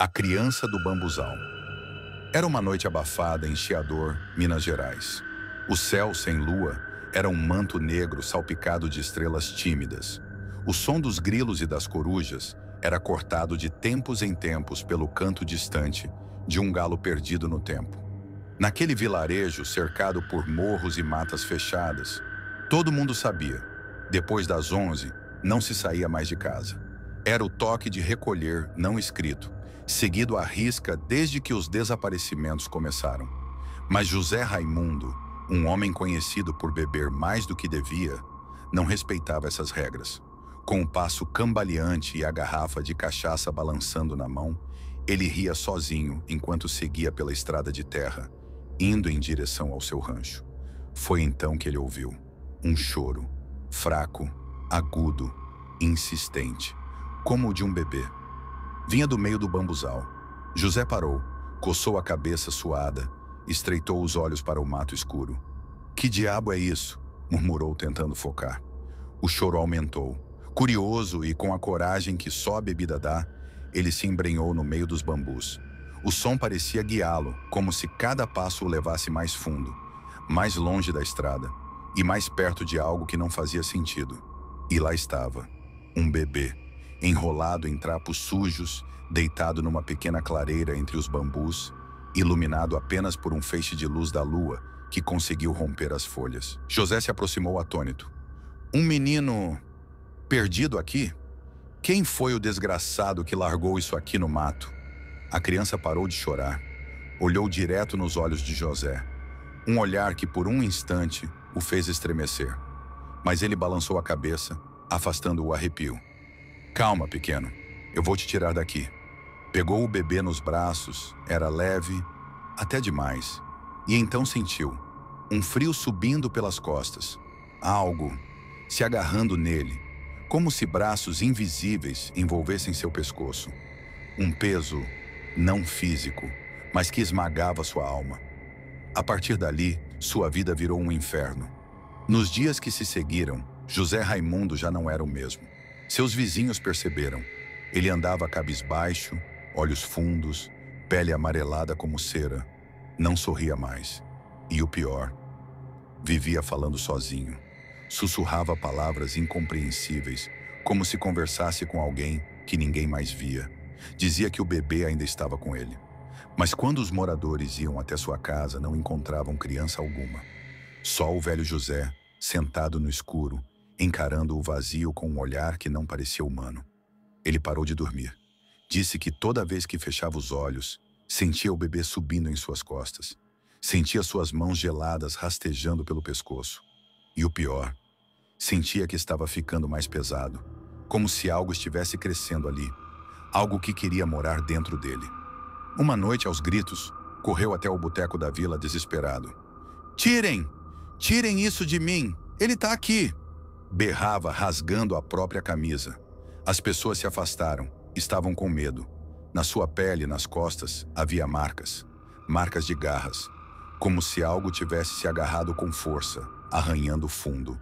A criança do bambuzal. Era uma noite abafada em Chiador, Minas Gerais. O céu sem lua era um manto negro salpicado de estrelas tímidas. O som dos grilos e das corujas era cortado de tempos em tempos pelo canto distante de um galo perdido no tempo. Naquele vilarejo cercado por morros e matas fechadas, todo mundo sabia, depois das 11, não se saía mais de casa. Era o toque de recolher não escrito, seguido à risca desde que os desaparecimentos começaram. Mas José Raimundo, um homem conhecido por beber mais do que devia, não respeitava essas regras. Com o passo cambaleante e a garrafa de cachaça balançando na mão, ele ria sozinho enquanto seguia pela estrada de terra, indo em direção ao seu rancho. Foi então que ele ouviu um choro, fraco, agudo, insistente, como o de um bebê. Vinha do meio do bambuzal. José parou, coçou a cabeça suada, estreitou os olhos para o mato escuro. "Que diabo é isso?", murmurou tentando focar. O choro aumentou. Curioso e com a coragem que só a bebida dá, ele se embrenhou no meio dos bambus. O som parecia guiá-lo, como se cada passo o levasse mais fundo, mais longe da estrada e mais perto de algo que não fazia sentido. E lá estava, um bebê, enrolado em trapos sujos, deitado numa pequena clareira entre os bambus, iluminado apenas por um feixe de luz da lua que conseguiu romper as folhas. José se aproximou atônito. "Um menino perdido aqui? Quem foi o desgraçado que largou isso aqui no mato?" A criança parou de chorar, olhou direto nos olhos de José, um olhar que por um instante o fez estremecer. Mas ele balançou a cabeça, afastando o arrepio. "Calma, pequeno, eu vou te tirar daqui." Pegou o bebê nos braços, era leve, até demais, e então sentiu um frio subindo pelas costas, algo se agarrando nele, como se braços invisíveis envolvessem seu pescoço. Um peso não físico, mas que esmagava sua alma. A partir dali, sua vida virou um inferno. Nos dias que se seguiram, José Raimundo já não era o mesmo. Seus vizinhos perceberam. Ele andava cabisbaixo, olhos fundos, pele amarelada como cera. Não sorria mais. E o pior, vivia falando sozinho. Sussurrava palavras incompreensíveis, como se conversasse com alguém que ninguém mais via. Dizia que o bebê ainda estava com ele. Mas quando os moradores iam até sua casa, não encontravam criança alguma. Só o velho José, sentado no escuro, encarando o vazio com um olhar que não parecia humano. Ele parou de dormir. Disse que toda vez que fechava os olhos, sentia o bebê subindo em suas costas. Sentia suas mãos geladas rastejando pelo pescoço. E o pior, sentia que estava ficando mais pesado, como se algo estivesse crescendo ali, algo que queria morar dentro dele. Uma noite, aos gritos, correu até o boteco da vila desesperado. "Tirem! Tirem isso de mim! Ele está aqui!" Berrava, rasgando a própria camisa. As pessoas se afastaram, estavam com medo. Na sua pele e nas costas havia marcas, marcas de garras, como se algo tivesse se agarrado com força, arranhando fundo.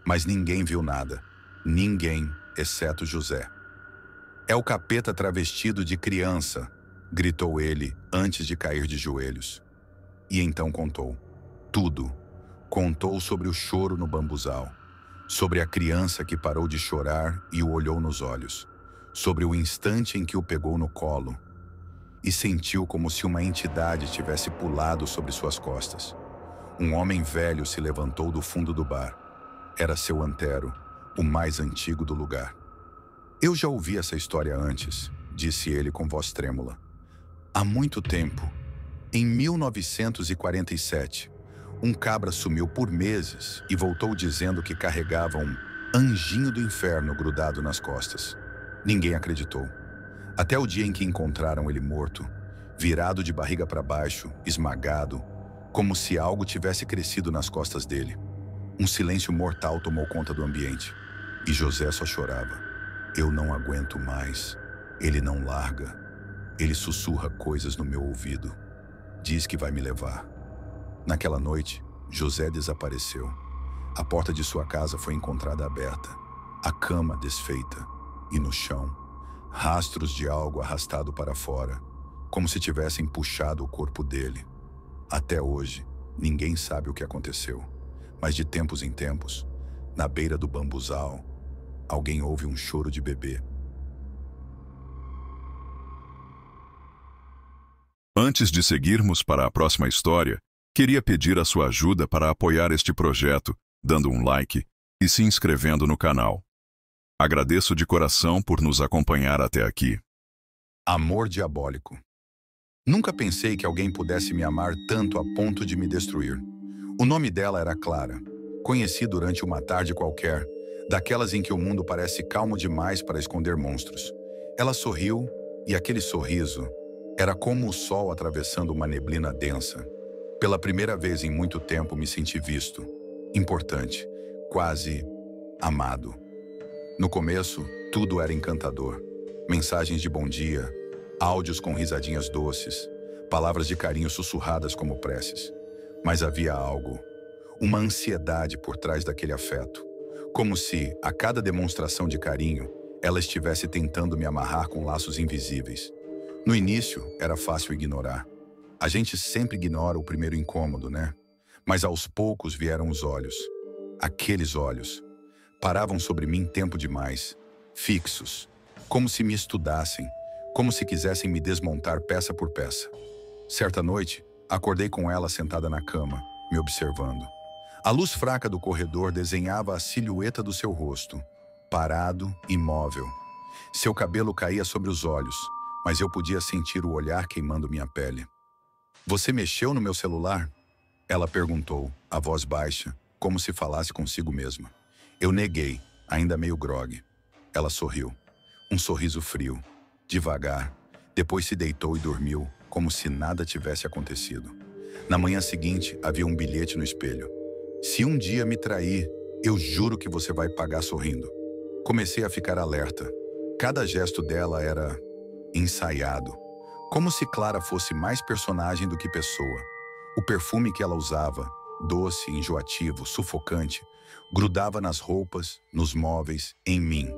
Mas ninguém viu nada. Ninguém, exceto José. "É o capeta travestido de criança", gritou ele antes de cair de joelhos. E então contou. Tudo. Contou sobre o choro no bambuzal, sobre a criança que parou de chorar e o olhou nos olhos, sobre o instante em que o pegou no colo e sentiu como se uma entidade tivesse pulado sobre suas costas. Um homem velho se levantou do fundo do bar. Era seu antero, o mais antigo do lugar. "Eu já ouvi essa história antes", disse ele com voz trêmula. "Há muito tempo, em 1947, um cabra sumiu por meses e voltou dizendo que carregava um anjinho do inferno grudado nas costas. Ninguém acreditou. Até o dia em que encontraram ele morto, virado de barriga para baixo, esmagado, como se algo tivesse crescido nas costas dele. Um silêncio mortal tomou conta do ambiente. E José só chorava. "Eu não aguento mais. Ele não larga. Ele sussurra coisas no meu ouvido. Diz que vai me levar." Naquela noite, José desapareceu. A porta de sua casa foi encontrada aberta, a cama desfeita, e no chão, rastros de algo arrastado para fora, como se tivessem puxado o corpo dele. Até hoje, ninguém sabe o que aconteceu, mas de tempos em tempos, na beira do bambuzal, alguém ouve um choro de bebê. Antes de seguirmos para a próxima história, queria pedir a sua ajuda para apoiar este projeto, dando um like e se inscrevendo no canal. Agradeço de coração por nos acompanhar até aqui. Amor diabólico. Nunca pensei que alguém pudesse me amar tanto a ponto de me destruir. O nome dela era Clara. Conheci durante uma tarde qualquer, daquelas em que o mundo parece calmo demais para esconder monstros. Ela sorriu, e aquele sorriso era como o sol atravessando uma neblina densa. Pela primeira vez em muito tempo me senti visto, importante, quase amado. No começo, tudo era encantador. Mensagens de bom dia, áudios com risadinhas doces, palavras de carinho sussurradas como preces. Mas havia algo, uma ansiedade por trás daquele afeto. Como se, a cada demonstração de carinho, ela estivesse tentando me amarrar com laços invisíveis. No início, era fácil ignorar. A gente sempre ignora o primeiro incômodo, né? Mas aos poucos vieram os olhos. Aqueles olhos. Paravam sobre mim tempo demais, fixos, como se me estudassem, como se quisessem me desmontar peça por peça. Certa noite, acordei com ela sentada na cama, me observando. A luz fraca do corredor desenhava a silhueta do seu rosto, parado, imóvel. Seu cabelo caía sobre os olhos, mas eu podia sentir o olhar queimando minha pele. "Você mexeu no meu celular?" Ela perguntou, a voz baixa, como se falasse consigo mesma. Eu neguei, ainda meio grogue. Ela sorriu. Um sorriso frio, devagar. Depois se deitou e dormiu, como se nada tivesse acontecido. Na manhã seguinte, havia um bilhete no espelho. "Se um dia me trair, eu juro que você vai pagar sorrindo." Comecei a ficar alerta. Cada gesto dela era ensaiado, como se Clara fosse mais personagem do que pessoa. O perfume que ela usava, doce, enjoativo, sufocante, grudava nas roupas, nos móveis, em mim.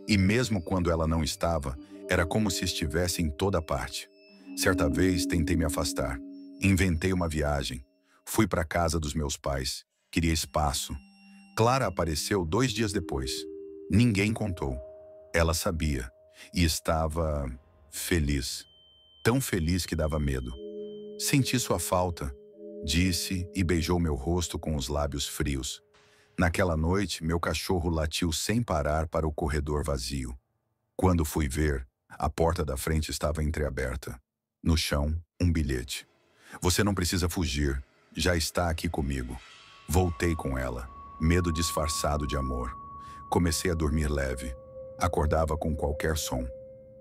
E mesmo quando ela não estava, era como se estivesse em toda parte. Certa vez tentei me afastar. Inventei uma viagem. Fui para a casa dos meus pais. Queria espaço. Clara apareceu 2 dias depois. Ninguém contou. Ela sabia. E estava feliz. Tão feliz que dava medo. "Senti sua falta", disse e beijou meu rosto com os lábios frios. Naquela noite, meu cachorro latiu sem parar para o corredor vazio. Quando fui ver, a porta da frente estava entreaberta. No chão, um bilhete. "Você não precisa fugir. Já está aqui comigo." Voltei com ela, medo disfarçado de amor. Comecei a dormir leve. Acordava com qualquer som.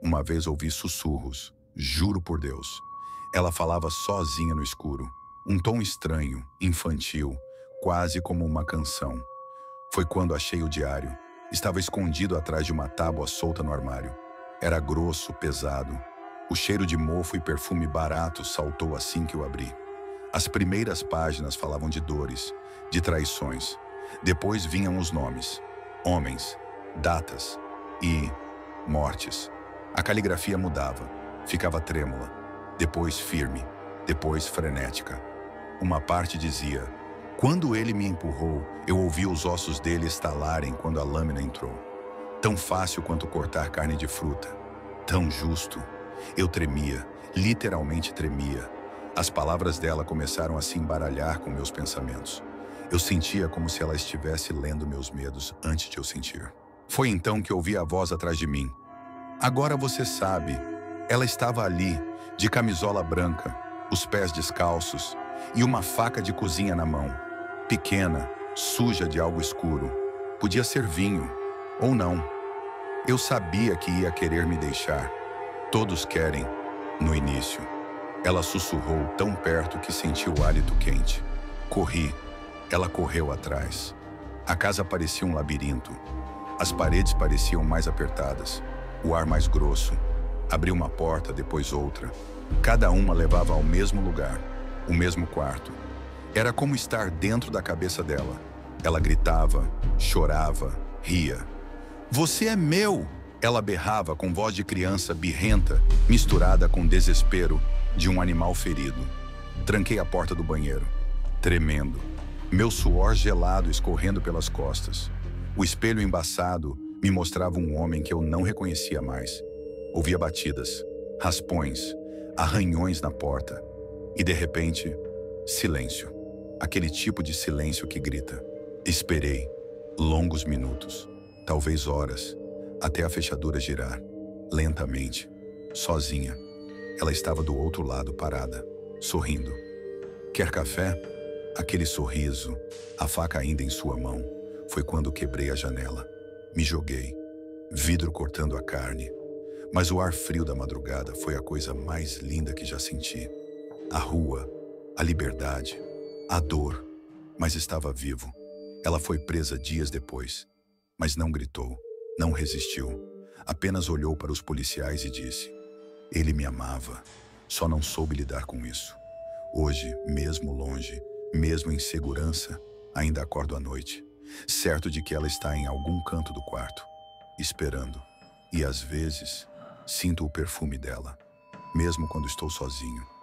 Uma vez ouvi sussurros, juro por Deus. Ela falava sozinha no escuro. Um tom estranho, infantil, quase como uma canção. Foi quando achei o diário. Estava escondido atrás de uma tábua solta no armário. Era grosso, pesado. O cheiro de mofo e perfume barato saltou assim que o abri. As primeiras páginas falavam de dores, de traições. Depois vinham os nomes, homens, datas e mortes. A caligrafia mudava, ficava trêmula, depois firme, depois frenética. Uma parte dizia: "Quando ele me empurrou, eu ouvi os ossos dele estalarem quando a lâmina entrou. Tão fácil quanto cortar carne de fruta. Tão justo." Eu tremia, literalmente tremia. As palavras dela começaram a se embaralhar com meus pensamentos. Eu sentia como se ela estivesse lendo meus medos antes de eu sentir. Foi então que ouvi a voz atrás de mim. "Agora você sabe." Ela estava ali, de camisola branca, os pés descalços e uma faca de cozinha na mão. Pequena, suja de algo escuro. Podia ser vinho, ou não. Eu sabia que ia querer me deixar. Todos querem, no início. Ela sussurrou tão perto que senti o hálito quente. Corri. Ela correu atrás. A casa parecia um labirinto. As paredes pareciam mais apertadas. O ar mais grosso. Abri uma porta, depois outra. Cada uma levava ao mesmo lugar, o mesmo quarto. Era como estar dentro da cabeça dela. Ela gritava, chorava, ria. "Você é meu!" Ela berrava com voz de criança birrenta, misturada com desespero de um animal ferido. Tranquei a porta do banheiro, tremendo, meu suor gelado escorrendo pelas costas. O espelho embaçado me mostrava um homem que eu não reconhecia mais. Ouvia batidas, raspões, arranhões na porta. E de repente, silêncio. Aquele tipo de silêncio que grita. Esperei longos minutos, talvez horas, até a fechadura girar, lentamente, sozinha. Ela estava do outro lado, parada, sorrindo. Quer café? Aquele sorriso, a faca ainda em sua mão, foi quando quebrei a janela. Me joguei, vidro cortando a carne. Mas o ar frio da madrugada foi a coisa mais linda que já senti. A rua, a liberdade, a dor, mas estava vivo. Ela foi presa dias depois, mas não gritou, não resistiu. Apenas olhou para os policiais e disse: ele me amava, só não soube lidar com isso. Hoje, mesmo longe, mesmo em segurança, ainda acordo à noite, certo de que ela está em algum canto do quarto, esperando. E às vezes, sinto o perfume dela, mesmo quando estou sozinho.